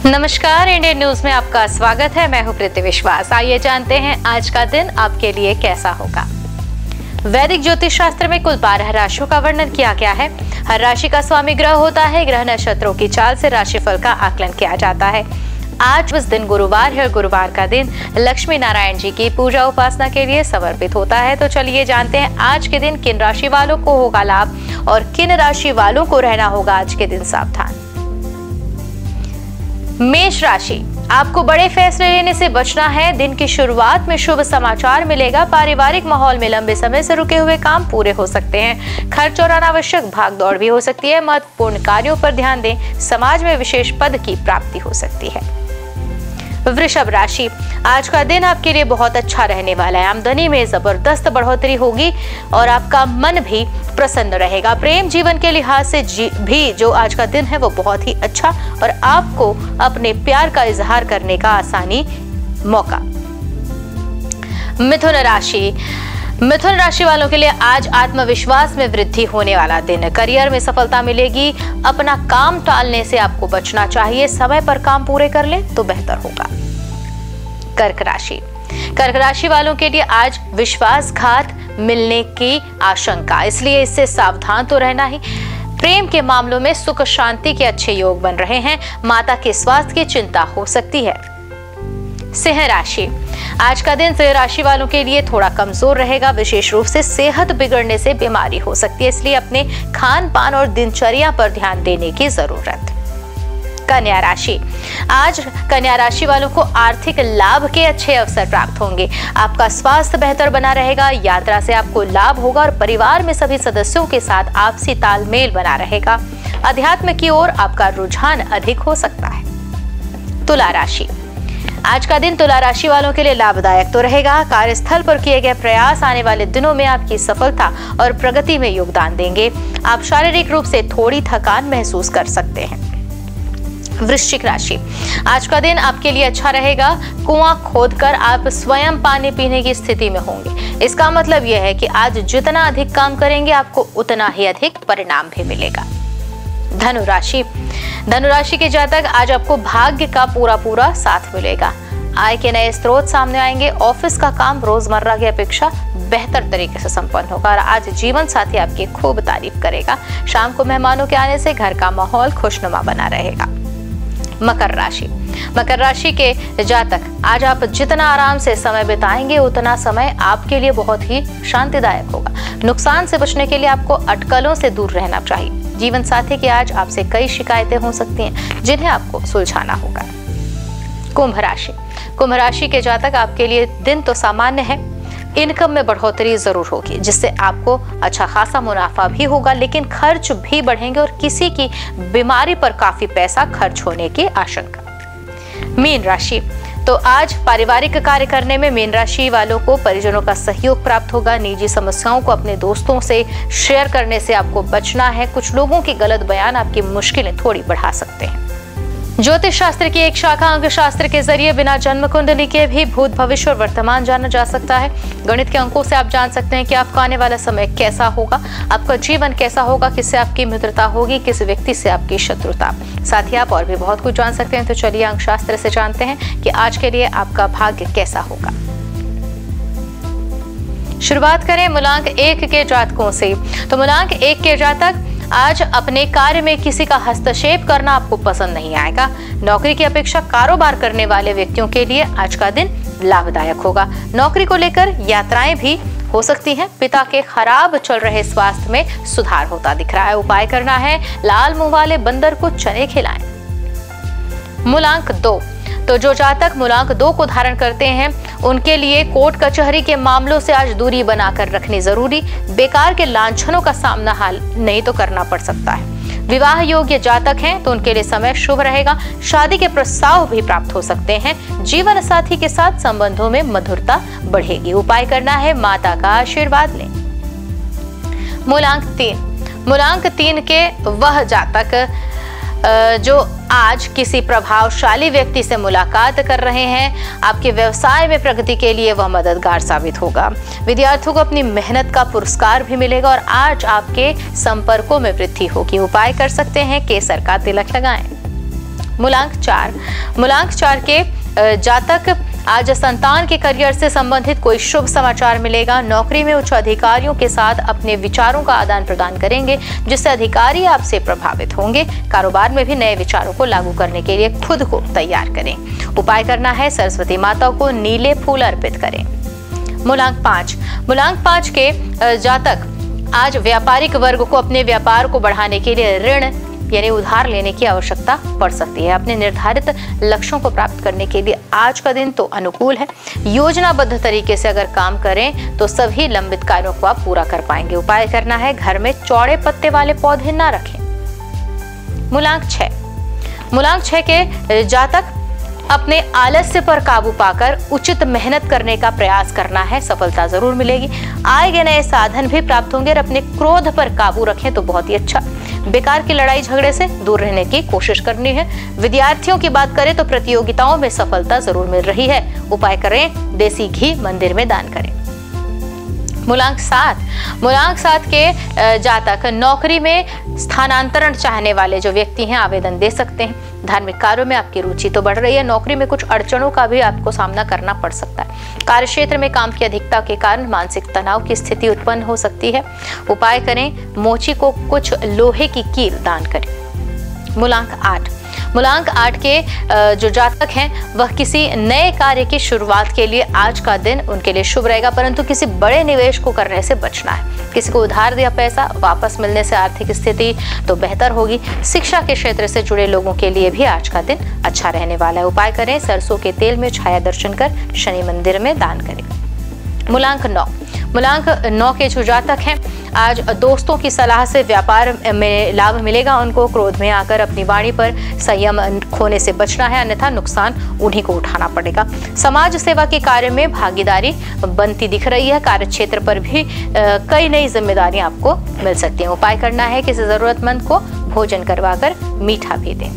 नमस्कार, Indian news में आपका स्वागत है। मैं हूं प्रीति विश्वास। आइए जानते हैं आज का दिन आपके लिए कैसा होगा। वैदिक ज्योतिष शास्त्र में कुल 12 राशियों का वर्णन किया गया है। हर राशि का स्वामी ग्रह होता है। ग्रह नक्षत्रों की चाल से राशिफल का आकलन किया जाता है। आज उस दिन गुरुवार है और गुरुवार का दिन लक्ष्मी नारायण जी की पूजा उपासना के लिए समर्पित होता है। तो चलिए जानते हैं आज के दिन किन राशि वालों को होगा लाभ और किन राशि वालों को रहना होगा आज के दिन सावधान। मेष राशि, आपको बड़े फैसले लेने से बचना है। दिन की शुरुआत में शुभ समाचार मिलेगा। पारिवारिक माहौल में लंबे समय से रुके हुए काम पूरे हो सकते हैं। खर्च और अनावश्यक भागदौड़ भी हो सकती है। महत्वपूर्ण कार्यों पर ध्यान दें। समाज में विशेष पद की प्राप्ति हो सकती है। वृषभ राशि, आज का दिन आपके लिए बहुत अच्छा रहने वाला है। आमदनी में जबरदस्त बढ़ोतरी होगी और आपका मन भी प्रसन्न रहेगा। प्रेम जीवन के लिहाज से भी जो आज का दिन है वो बहुत ही अच्छा और आपको अपने प्यार का इजहार करने का आसानी मौका। मिथुन राशि वालों के लिए आज आत्मविश्वास में वृद्धि होने वाला दिन है। करियर में सफलता मिलेगी। अपना काम टालने से आपको बचना चाहिए। समय पर काम पूरे कर लें तो बेहतर होगा। कर्क राशि वालों के लिए आज विश्वासघात मिलने की आशंका, इसलिए इससे सावधान तो रहना ही। प्रेम के मामलों में सुख शांति के अच्छे योग बन रहे हैं। माता के स्वास्थ्य की चिंता हो सकती है। सिंह राशि, आज का दिन सिंह राशि वालों के लिए थोड़ा कमजोर रहेगा। विशेष रूप से सेहत बिगड़ने से बीमारी हो सकती है, इसलिए अपने खान पान और दिनचर्या पर ध्यान देने की जरूरत। कन्या राशि, आज कन्या राशि वालों को आर्थिक लाभ के अच्छे अवसर प्राप्त होंगे। आपका स्वास्थ्य बेहतर बना रहेगा। यात्रा से आपको लाभ होगा और परिवार में सभी सदस्यों के साथ आपसी तालमेल बना रहेगा। अध्यात्म की ओर आपका रुझान अधिक हो सकता है। तुला राशि, आज का दिन तुला राशि वालों के लिए लाभदायक तो रहेगा। कार्यस्थल पर किए गए प्रयास आने वाले दिनों में आपकी सफलता और प्रगति में योगदान देंगे। आप शारीरिक रूप से थोड़ी थकान महसूस कर सकते हैं। वृश्चिक राशि, आज का दिन आपके लिए अच्छा रहेगा। कुआं खोदकर आप स्वयं पानी पीने की स्थिति में होंगे। इसका मतलब यह है कि आज जितना अधिक काम करेंगे आपको उतना ही अधिक परिणाम भी मिलेगा। धनु राशि के जातक, आज आपको भाग्य का पूरा साथ मिलेगा। आय के नए स्रोत सामने आएंगे। ऑफिस का काम रोजमर्रा की अपेक्षा बेहतर तरीके से संपन्न होगा और आज जीवन साथी आपकी खूब तारीफ करेगा। शाम को मेहमानों के आने से घर का माहौल खुशनुमा बना रहेगा। मकर राशि के जातक, आज आप जितना आराम से समय बिताएंगे उतना समय आपके लिए बहुत ही शांतिदायक होगा। नुकसान से बचने के लिए आपको अटकलों से दूर रहना चाहिए। जीवन साथी की आज आपसे कई शिकायतें हो सकती हैं जिन्हें आपको सुलझाना होगा। कुंभ राशि के जातक, आपके लिए दिन तो सामान्य है। इनकम में बढ़ोतरी जरूर होगी जिससे आपको अच्छा खासा मुनाफा भी होगा, लेकिन खर्च भी बढ़ेंगे और किसी की बीमारी पर काफी पैसा खर्च होने की आशंका। मीन राशि, तो आज पारिवारिक कार्य करने में मीन राशि वालों को परिजनों का सहयोग प्राप्त होगा। निजी समस्याओं को अपने दोस्तों से शेयर करने से आपको बचना है। कुछ लोगों के गलत बयान आपकी मुश्किलें थोड़ी बढ़ा सकते हैं। ज्योतिष शास्त्र की एक शाखा अंक शास्त्र के जरिए बिना जन्म कुंडली के भी भूत भविष्य और वर्तमान जाना जा सकता है। गणित के अंकों से आप जान सकते हैं कि आपका आने वाला समय कैसा होगा, आपका जीवन कैसा होगा, किससे आपकी मित्रता होगी, किस व्यक्ति से आपकी शत्रुता। साथ ही आप और भी बहुत कुछ जान सकते हैं। तो चलिए अंक शास्त्र से जानते हैं कि आज के लिए आपका भाग्य कैसा होगा। शुरुआत करें मूलांक 1 के जातकों से। तो मूलांक 1 के जातक, आज अपने कार्य में किसी का हस्तक्षेप करना आपको पसंद नहीं आएगा। नौकरी की अपेक्षा कारोबार करने वाले व्यक्तियों के लिए आज का दिन लाभदायक होगा। नौकरी को लेकर यात्राएं भी हो सकती हैं। पिता के खराब चल रहे स्वास्थ्य में सुधार होता दिख रहा है। उपाय करना है, लाल मुंह वाले बंदर को चने खिलाएं। मूलांक 2, तो जो जातक मूलांक 2 को धारण करते हैं उनके लिए कोर्ट कचहरी के मामलों से आज दूरी बनाकर रखनी जरूरी। बेकार के लांछनों का सामना हाल नहीं तो करना पड़ सकता है। विवाह योग्य जातक हैं तो उनके लिए समय शुभ रहेगा। शादी के प्रस्ताव भी प्राप्त हो सकते हैं। जीवन साथी के साथ संबंधों में मधुरता बढ़ेगी। उपाय करना है, माता का आशीर्वाद लें। मूलांक 3 के वह जातक जो आज किसी प्रभावशाली व्यक्ति से मुलाकात कर रहे हैं, आपके व्यवसाय में प्रगति के लिए वह मददगार साबित होगा। विद्यार्थियों को अपनी मेहनत का पुरस्कार भी मिलेगा और आज आपके संपर्कों में वृद्धि होगी। उपाय कर सकते हैं, केसर का तिलक लगाएं। मूलांक 4 के जातक आज संतान के करियर से संबंधित कोई शुभ समाचार मिलेगा। नौकरी में उच्च अधिकारियों के साथ अपने विचारों का आदान प्रदान करेंगे, जिससे अधिकारी आपसे प्रभावित होंगे। कारोबार में भी नए विचारों को लागू करने के लिए खुद को तैयार करें। उपाय करना है, सरस्वती माता को नीले फूल अर्पित करें। मूलांक 5 के जातक आज व्यापारिक वर्ग को अपने व्यापार को बढ़ाने के लिए ऋण यानी उधार लेने की आवश्यकता पड़ सकती है। अपने निर्धारित लक्ष्यों को प्राप्त करने के लिए आज का दिन तो अनुकूल है। योजनाबद्ध तरीके से अगर काम करें तो सभी लंबित कार्यों को आप पूरा कर पाएंगे। उपाय करना है, घर में चौड़े पत्ते वाले पौधे ना रखें। मूलांक 6 के जातक अपने आलस्य पर काबू पाकर उचित मेहनत करने का प्रयास करना है, सफलता जरूर मिलेगी। आय के नए साधन भी प्राप्त होंगे और अपने क्रोध पर काबू रखें तो बहुत ही अच्छा। बेकार की लड़ाई झगड़े से दूर रहने की कोशिश करनी है। विद्यार्थियों की बात करें तो प्रतियोगिताओं में सफलता जरूर मिल रही है। उपाय करें, देसी घी मंदिर में दान करें। मूलांक 7 के जातक नौकरी में स्थानांतरण चाहने वाले जो व्यक्ति हैं आवेदन दे सकते हैं। धार्मिक कार्यों में आपकी रुचि तो बढ़ रही है, नौकरी में कुछ अड़चनों का भी आपको सामना करना पड़ सकता है। कार्य क्षेत्र में काम की अधिकता के कारण मानसिक तनाव की स्थिति उत्पन्न हो सकती है। उपाय करें, मोची को कुछ लोहे की कील दान करें। मूलांक 8 के जो जातक हैं वह किसी नए कार्य की शुरुआत के लिए आज का दिन उनके लिए शुभ रहेगा, परंतु किसी बड़े निवेश को करने से बचना है। किसी को उधार दिया पैसा वापस मिलने से आर्थिक स्थिति तो बेहतर होगी। शिक्षा के क्षेत्र से जुड़े लोगों के लिए भी आज का दिन अच्छा रहने वाला है। उपाय करें, सरसों के तेल में छाया दर्शन कर शनि मंदिर में दान करें। मूलांक 9 के जो जातक हैं आज दोस्तों की सलाह से व्यापार में लाभ मिलेगा। उनको क्रोध में आकर अपनी वाणी पर संयम खोने से बचना है, अन्यथा नुकसान उन्हीं को उठाना पड़ेगा। समाज सेवा के कार्य में भागीदारी बनती दिख रही है। कार्य क्षेत्र पर भी कई नई जिम्मेदारियां आपको मिल सकती हैं। उपाय करना है, किसी जरूरतमंद को भोजन करवाकर मीठा भी दें।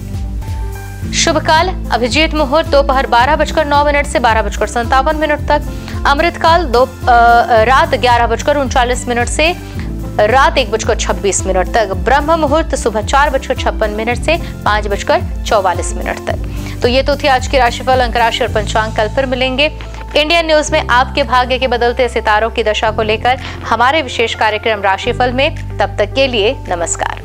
शुभ काल अभिजीत मुहूर्त दोपहर 12:09 से 12:57 तक। अमृत काल रात 11:39 से रात 1:26 तक। ब्रह्म मुहूर्त सुबह 4:56 से 5:44 तक। तो ये तो थी आज की राशिफल, अंक राशि और पंचांग। कल फिर मिलेंगे इंडियन न्यूज में आपके भाग्य के बदलते सितारों की दशा को लेकर हमारे विशेष कार्यक्रम राशिफल में। तब तक के लिए नमस्कार।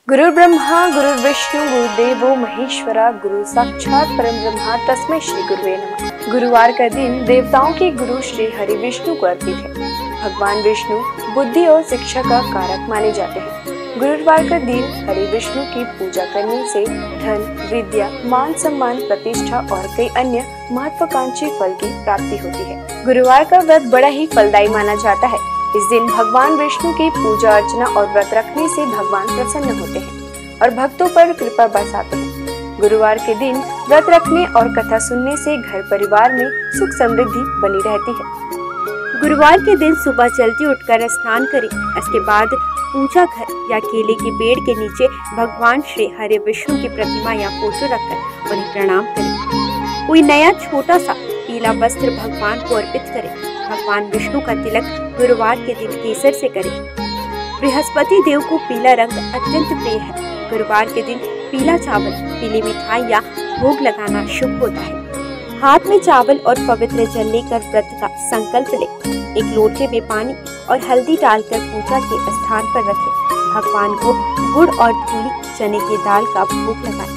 गुरु ब्रह्मा गुरु विष्णु गुरुदेवो महेश्वरा, गुरु साक्षात परम ब्रह्मा तस्मै श्री गुरुवे नमः। गुरुवार का दिन देवताओं के गुरु श्री हरि विष्णु को अर्पित है। भगवान विष्णु बुद्धि और शिक्षा का कारक माने जाते हैं। गुरुवार का दिन हरि विष्णु की पूजा करने से धन, विद्या, मान सम्मान, प्रतिष्ठा और कई अन्य महत्वाकांक्षी फल की प्राप्ति होती है। गुरुवार का व्रत बड़ा ही फलदायी माना जाता है। इस दिन भगवान विष्णु की पूजा अर्चना और व्रत रखने से भगवान प्रसन्न होते हैं और भक्तों पर कृपा बरसाते हैं। गुरुवार के दिन व्रत रखने और कथा सुनने से घर परिवार में सुख समृद्धि बनी रहती है। गुरुवार के दिन सुबह जल्दी उठकर स्नान करें। इसके बाद पूजा घर या केले के पेड़ के नीचे भगवान श्री हरि विष्णु की प्रतिमा या फोटो रखकर उन्हें प्रणाम करें। कोई नया छोटा सा पीला वस्त्र भगवान को अर्पित करें। भगवान विष्णु का तिलक गुरुवार के दिन केसर से करें। बृहस्पति देव को पीला रंग अत्यंत प्रिय है। गुरुवार के दिन पीला चावल, पीली मिठाई या भोग लगाना शुभ होता है। हाथ में चावल और पवित्र जल लेकर व्रत का संकल्प लें। एक लोटे में पानी और हल्दी डालकर पूजा के स्थान पर रखें। भगवान को गुड़ और धूली चने की दाल का भोग लगाएं।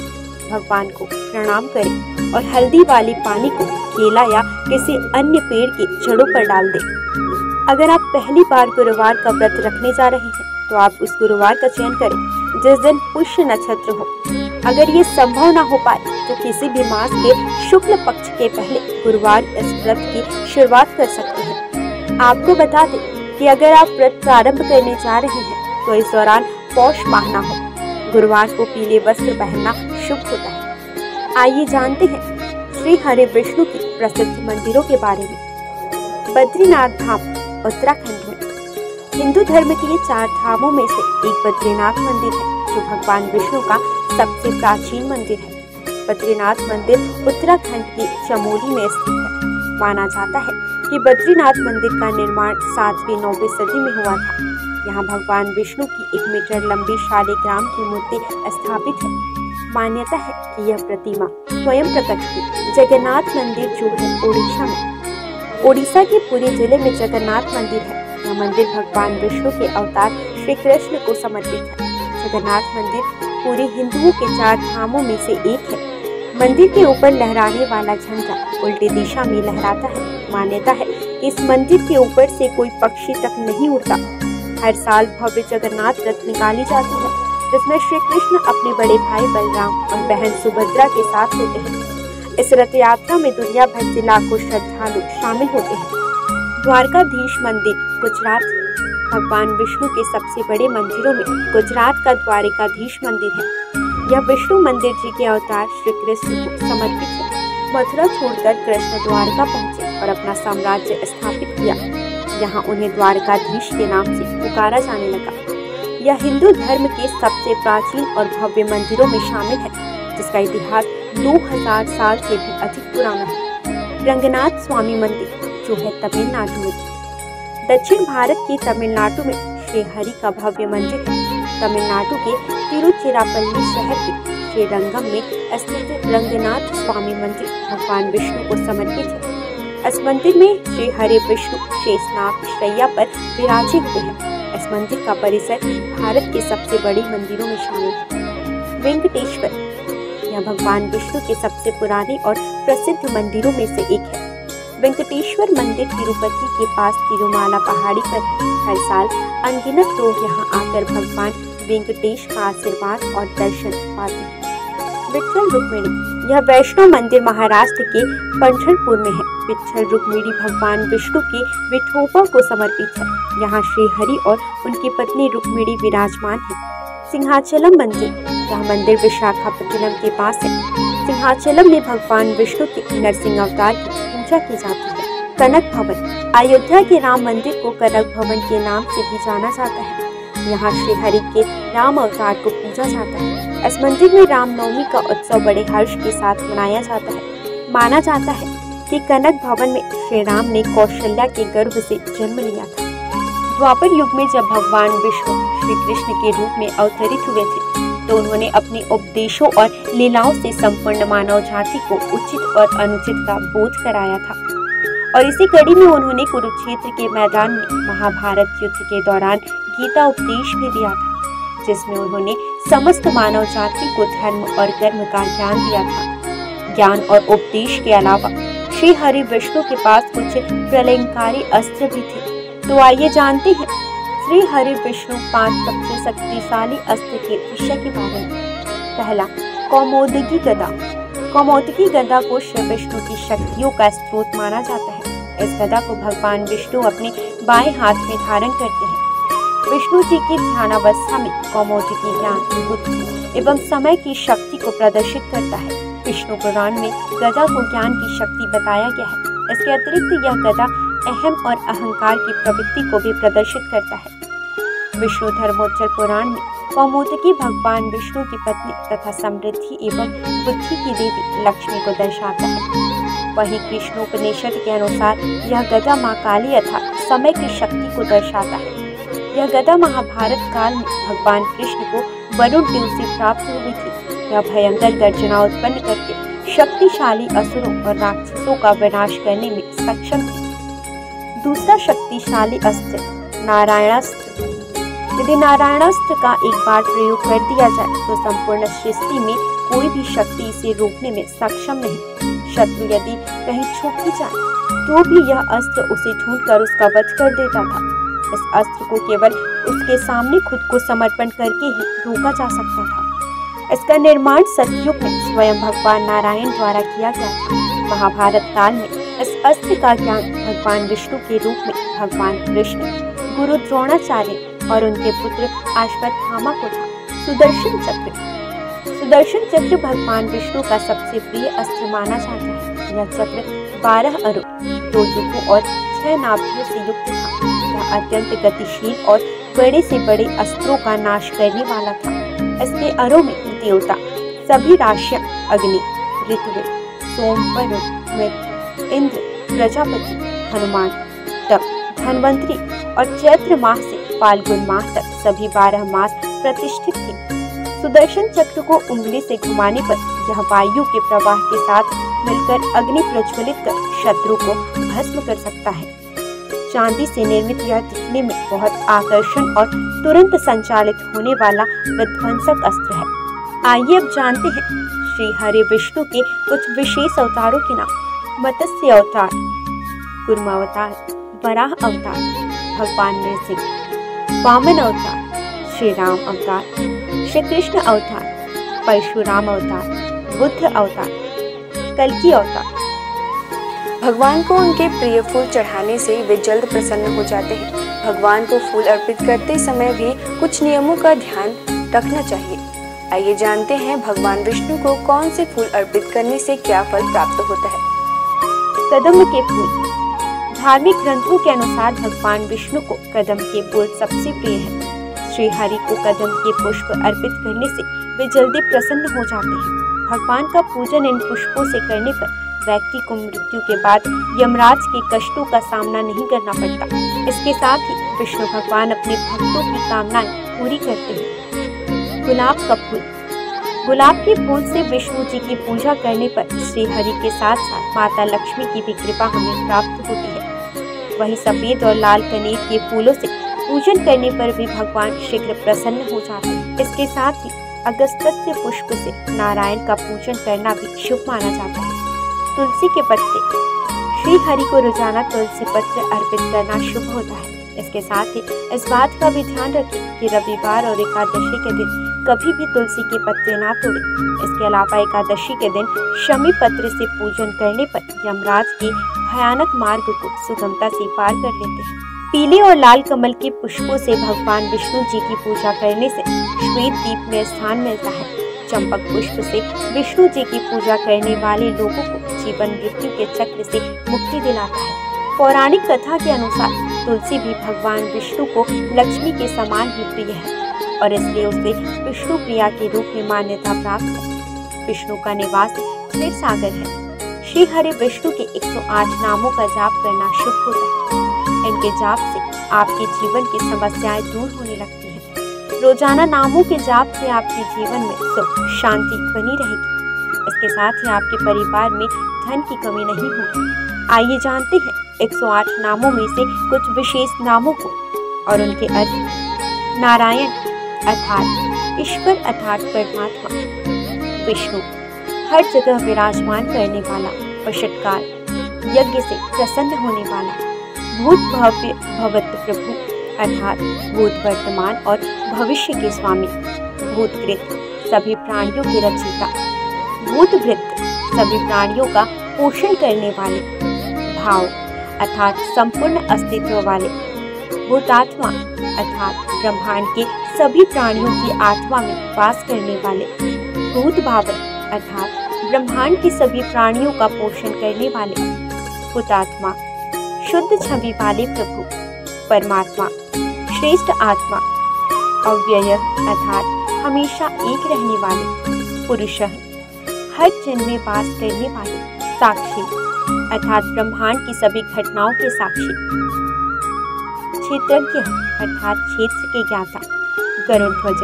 भगवान को प्रणाम करें और हल्दी वाली पानी को केला या किसी अन्य पेड़ की जड़ों पर डाल दें। अगर आप पहली बार गुरुवार का व्रत रखने जा रहे हैं तो आप उस गुरुवार का चयन करें जिस दिन पुष्य नक्षत्र हो। अगर ये संभव न हो पाए तो किसी भी मास के शुक्ल पक्ष के पहले गुरुवार इस व्रत की शुरुआत कर सकते हैं। आपको बता दें कि अगर आप व्रत प्रारंभ करने जा रहे हैं तो इस दौरान पौष माह न हो। गुरुवार को पीले वस्त्र पहनना शुभ होता है। आइए जानते हैं श्री हरि विष्णु की प्रसिद्ध मंदिरों के बारे में। बद्रीनाथ धाम उत्तराखंड में हिंदू धर्म के 4 धामों में से एक बद्रीनाथ मंदिर है, जो भगवान विष्णु का सबसे प्राचीन मंदिर है। बद्रीनाथ मंदिर उत्तराखंड के चमोली में स्थित है। माना जाता है कि बद्रीनाथ मंदिर का निर्माण 7वीं-9वीं सदी में हुआ था। यहाँ भगवान विष्णु की 1 मीटर लंबी शालिग्राम की मूर्ति स्थापित है। मान्यता है कि यह प्रतिमा स्वयं प्रकट हुई। जगन्नाथ मंदिर जो है ओडिशा में, ओडिशा के पुरी जिले में जगन्नाथ मंदिर है। यह मंदिर भगवान विष्णु के अवतार श्री कृष्ण को समर्पित है। जगन्नाथ मंदिर पूरे हिंदुओं के 4 धामों में से एक है। मंदिर के ऊपर लहराने वाला झंडा उल्टी दिशा में लहराता है। मान्यता है कि इस मंदिर के ऊपर से कोई पक्षी तक नहीं उड़ता। हर साल भव्य जगन्नाथ रथ निकाली जाती है, जिसमें श्री कृष्ण अपने बड़े भाई बलराम और बहन सुभद्रा के साथ होते हैं। इस रथ यात्रा में दुनिया भर से लाखों श्रद्धालु शामिल होते हैं। द्वारकाधीश मंदिर गुजरात, भगवान विष्णु के सबसे बड़े मंदिरों में गुजरात का द्वारकाधीश मंदिर है। यह विष्णु मंदिर जी के अवतार श्री कृष्ण को समर्पित है। मथुरा छोड़कर कृष्ण द्वारका पहुंचे और अपना साम्राज्य स्थापित किया। यहाँ उन्हें द्वारकाधीश के नाम से पुकारा जाने लगा। यह हिंदू धर्म के सबसे प्राचीन और भव्य मंदिरों में शामिल है, जिसका इतिहास 2000 साल से भी अधिक पुराना है। रंगनाथ स्वामी मंदिर जो है तमिलनाडु में। दक्षिण भारत के तमिलनाडु में श्री हरि का भव्य मंदिर है। तमिलनाडु के तिरुचिरापल्ली शहर के श्रीरंगम में स्थित रंगनाथ स्वामी मंदिर भगवान विष्णु को समर्पित है। इस मंदिर में श्री हरि विष्णु शेषनाग शैया पर विराजे हुए हैं। इस मंदिर का परिसर भारत के सबसे बड़े मंदिरों में शामिल है। वेंकटेश्वर, यह भगवान विष्णु के सबसे पुराने और प्रसिद्ध मंदिरों में से एक है। वेंकटेश्वर मंदिर तिरुपति के पास तिरुमाला पहाड़ी पर है। हर साल अनगिनत लोग यहाँ आकर भगवान वेंकटेश का आशीर्वाद और दर्शन पाते हैं। विट्ठल रुक्मिणी, यह वैष्णव मंदिर महाराष्ट्र के पंढरपुर में है। विट्ठल रुक्मिणी भगवान विष्णु के विठोबा को समर्पित है। यहाँ श्री हरि और उनकी पत्नी रुक्मिणी विराजमान है। सिंहाचलम मंदिर, यह मंदिर विशाखापट्टनम के पास है। सिंहाचलम में भगवान विष्णु के नरसिंह अवतार की पूजा की जाती है। कनक भवन, अयोध्या के राम मंदिर को कनक भवन के नाम से भी जाना जाता है। यहाँ श्री हरि के राम अवतार को पूजा जाता है। इस मंदिर में रामनवमी का उत्सव बड़े हर्ष के साथ मनाया जाता है। माना जाता है कि कनक भवन में श्री राम ने कौशल्या के गर्भ से जन्म लिया था। द्वापर युग में जब भगवान विष्णु श्री कृष्ण के रूप में अवतरित हुए थे, तो उन्होंने अपने उपदेशों और लीलाओं से संपूर्ण मानव जाति को उचित और अनुचित का बोध कराया था। और इसी कड़ी में उन्होंने कुरुक्षेत्र के मैदान में महाभारत युद्ध के दौरान गीता उपदेश भी दिया था, जिसमें उन्होंने समस्त मानव जाति को धर्म और कर्म का ज्ञान दिया था। ज्ञान और उपदेश के अलावा श्री हरि विष्णु के पास कुछ प्रलयंकारी अस्त्र भी थे। तो आइए जानते हैं श्री हरि विष्णु 5 सबसे शक्तिशाली अस्त्र के विषय के बारे में। पहला, कौमोदकी गदा। कौमोदकी गदा को श्री विष्णु की शक्तियों का स्रोत माना जाता है। इस गदा को भगवान विष्णु अपने बाएं हाथ में धारण करते हैं। विष्णु जी की ध्यानावस्था में कौमोदकी ज्ञान, बुद्धि एवं समय की शक्ति को प्रदर्शित करता है। विष्णु पुराण में गदा को ज्ञान की शक्ति बताया गया है। इसके अतिरिक्त यह गदा अहम और अहंकार की प्रवृत्ति को भी प्रदर्शित करता है। विष्णु धर्मोच्चर पुराण में कौमोदकी भगवान विष्णु की पत्नी तथा समृद्धि एवं बुद्धि की देवी लक्ष्मी को दर्शाता है। वहीं कृष्णोपनिषद के अनुसार यह गदा माँ काली अर्थात समय की शक्ति को दर्शाता है। यह गदा महाभारत काल में भगवान कृष्ण को वरुण देव से प्राप्त हुई थी। यह भयंकर गर्जना उत्पन्न करके शक्तिशाली असुरों और राक्षसों का विनाश करने में सक्षम थी। दूसरा शक्तिशाली अस्त्र, नारायणास्त्र। यदि नारायणास्त्र का एक बार प्रयोग कर दिया जाए तो संपूर्ण सृष्टि में कोई भी शक्ति इसे रोकने में सक्षम नहीं। शत्रु यदि कहीं छुप भी जाए तो भी यह अस्त्र उसे ढूंढकर उसका वध कर देता था। इस अस्त्र को केवल उसके सामने खुद को समर्पण करके ही रोका जा सकता था। इसका निर्माण सतयुग में स्वयं भगवान नारायण द्वारा किया गया था। महाभारत काल में इस अस्त्र का ज्ञान भगवान विष्णु के रूप में भगवान कृष्ण, गुरु द्रोणाचार्य और उनके पुत्र अश्वत्थामा को था। सुदर्शन चक्र। सुदर्शन चक्र भगवान विष्णु का सबसे प्रिय अस्त्र माना जाता है। यह चक्र 12 अरों, 2 युगों और 6 नाभियों से युक्त था। यह अत्यंत गतिशील और बड़े से बड़े अस्त्रों का नाश करने वाला था। इसके अरों में देवता, सभी राशियां, अग्नि, ऋत्विक, सोम, वरुण, मित्र, इंद्र, प्रजापति, हनुमान, तप, धन्वंतरी और चैत्र माह से फाल्गुन माह तक सभी 12 मास प्रतिष्ठित थे। सुदर्शन चक्र को उंगली से घुमाने पर यह वायु के प्रवाह के साथ मिलकर अग्नि प्रज्वलित कर शत्रु को भस्म कर सकता है। चांदी से निर्मित यह दिखने में बहुत आकर्षण और तुरंत संचालित होने वाला विध्वंसक अस्त्र है। आइए अब जानते हैं श्री हरि विष्णु के कुछ विशेष अवतारों के नाम। मत्स्य अवतार, कूर्म अवतार, वराह अवतार, भगवान नरसिंह, वामन अवतार, श्री राम अवतार, श्री कृष्ण अवतार, परशुराम अवतार, बुद्ध अवतार, कल्कि अवतार। भगवान को उनके प्रिय फूल चढ़ाने से वे जल्द प्रसन्न हो जाते हैं। भगवान को फूल अर्पित करते समय भी कुछ नियमों का ध्यान रखना चाहिए। आइए जानते हैं भगवान विष्णु को कौन से फूल अर्पित करने से क्या फल प्राप्त होता है। कदम्ब के फूल। धार्मिक ग्रंथों के अनुसार भगवान विष्णु को कदम्ब के फूल सबसे प्रिय है। श्री हरि को कदम्ब के पुष्प अर्पित करने से वे जल्दी प्रसन्न हो जाते हैं। भगवान का पूजन इन पुष्पों से करने पर व्यक्ति को मृत्यु के बाद यमराज के कष्टों का सामना नहीं करना पड़ता। इसके साथ ही विष्णु भगवान अपने भक्तों की कामनाएं पूरी करते हैं। गुलाब का फूल। गुलाब के फूल से विष्णु जी की पूजा करने पर श्री हरि के साथ साथ माता लक्ष्मी की भी कृपा हमें प्राप्त होती है। वही सफेद और लाल कनेर के फूलों से पूजन करने पर भी भगवान शीघ्र प्रसन्न हो जाते हैं। इसके साथ ही अगस्त्य पुष्प से नारायण का पूजन करना भी शुभ माना जाता है। तुलसी के पत्ते। श्री हरि को रोजाना तुलसी पत्र अर्पित करना शुभ होता है। इसके साथ ही इस बात का भी ध्यान रखें कि रविवार और एकादशी के दिन कभी भी तुलसी के पत्ते ना तोड़ें। इसके अलावा एकादशी के दिन शमी पत्र से पूजन करने पर यमराज के भयानक मार्ग को सुगमता से पार कर लेते हैं। पीले और लाल कमल के पुष्पों से भगवान विष्णु जी की पूजा करने से श्वेत दीप में स्थान मिलता है। चंपक पुष्प से विष्णु जी की पूजा करने वाले लोगों को जीवन मृत्यु के चक्र से मुक्ति दिलाता है। पौराणिक कथा के अनुसार तुलसी भी भगवान विष्णु को लक्ष्मी के समान ही प्रिय है और इसलिए उसे विष्णु प्रिया के रूप में मान्यता प्राप्त है। विष्णु का निवास क्षीर सागर है। श्री हरि विष्णु के 108 नामों का जाप करना शुभ होता है। इनके जाप से आपके जीवन की समस्याएं दूर होने लगती हैं। रोजाना नामों के जाप से आपके जीवन में सुख शांति बनी रहेगी। इसके साथ ही आपके परिवार में धन की कमी नहीं होगी। आइए जानते हैं 108 नामों में से कुछ विशेष नामों को और उनके अर्थ। नारायण अर्थात ईश्वर अर्थात परमात्मा। विष्णु हर जगह विराजमान करने वाला, वशटकार यज्ञ से प्रसन्न होने वाला। भूत भव्य भवत प्रभु अर्थात भूत वर्तमान और भविष्य के स्वामी। भूतकृत सभी प्राणियों के रचयिता। भूतभृत सभी प्राणियों का पोषण करने वाले। भाव अर्थात संपूर्ण अस्तित्व वाले। भूतात्मा अर्थात ब्रह्मांड के सभी प्राणियों की आत्मा में वास करने वाले। भूत भावन अर्थात ब्रह्मांड के सभी प्राणियों का पोषण करने वाले। हुतात्मा शुद्ध छवि वाले प्रभु परमात्मा। श्रेष्ठ आत्मा अव्यय अर्थात हमेशा एक रहने वाले। पुरुष हर जन्म में वास करने वाले। साक्षी अर्थात ब्रह्मांड की सभी घटनाओं के साक्षी। क्षेत्रज्ञ अर्थात क्षेत्र के ज्ञाता। गरुड़ ध्वज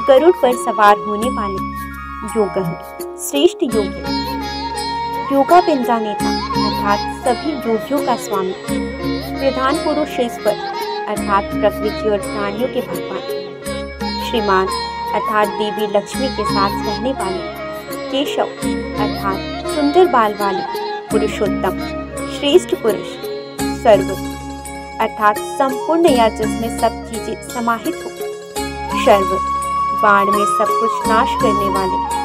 गरुड़ पर सवार होने वाले। योग श्रेष्ठ योगी। योगा पिंजा नेता अर्थात सभी योगियों का स्वामी। प्रधान पुरुष ईश्वर अर्थात प्रकृति और प्राणियों के भगवान। श्रीमान अर्थात देवी लक्ष्मी के साथ रहने वाले। केशव अर्थात सुंदर बाल वाले। पुरुषोत्तम श्रेष्ठ पुरुष। सर्व अर्थात संपूर्ण या जिसमें सब चीजें समाहित हो। शर्व बाण में सब कुछ नाश करने वाले।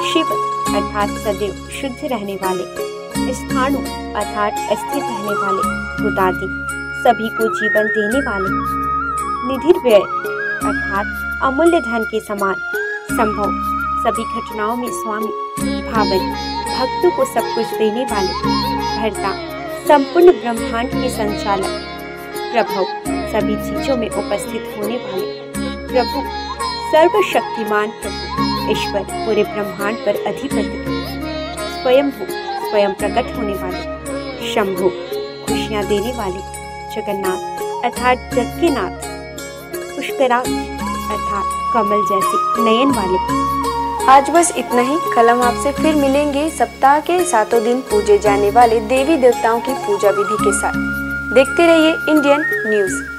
शिव अर्थात सदैव शुद्ध रहने वाले। स्थाणु अर्थात स्थिर रहने वाले। भूतादि सभी को जीवन देने वाले। निधिर्व्यय अर्थात अमूल्य धन के समान। संभव सभी घटनाओं में स्वामी। भावन भक्तों को सब कुछ देने वाले, भरता, संपूर्ण ब्रह्मांड के संचालक, प्रभु, सभी चीजों में उपस्थित होने वाले प्रभु, सर्वशक्तिमान प्रभु, ईश्वर, पूरे ब्रह्मांड पर अधिपति, स्वयंभू, स्वयं प्रकट होने वाले, शंभु, खुशियां देने वाले, जगन्नाथ अर्थात जग के नाथ, पुष्कराक्ष अर्थात कमल जैसे नयन वाले। आज बस इतना ही। कल हम आपसे फिर मिलेंगे सप्ताह के 7 दिन पूजे जाने वाले देवी देवताओं की पूजा विधि के साथ। देखते रहिए इंडियन न्यूज़।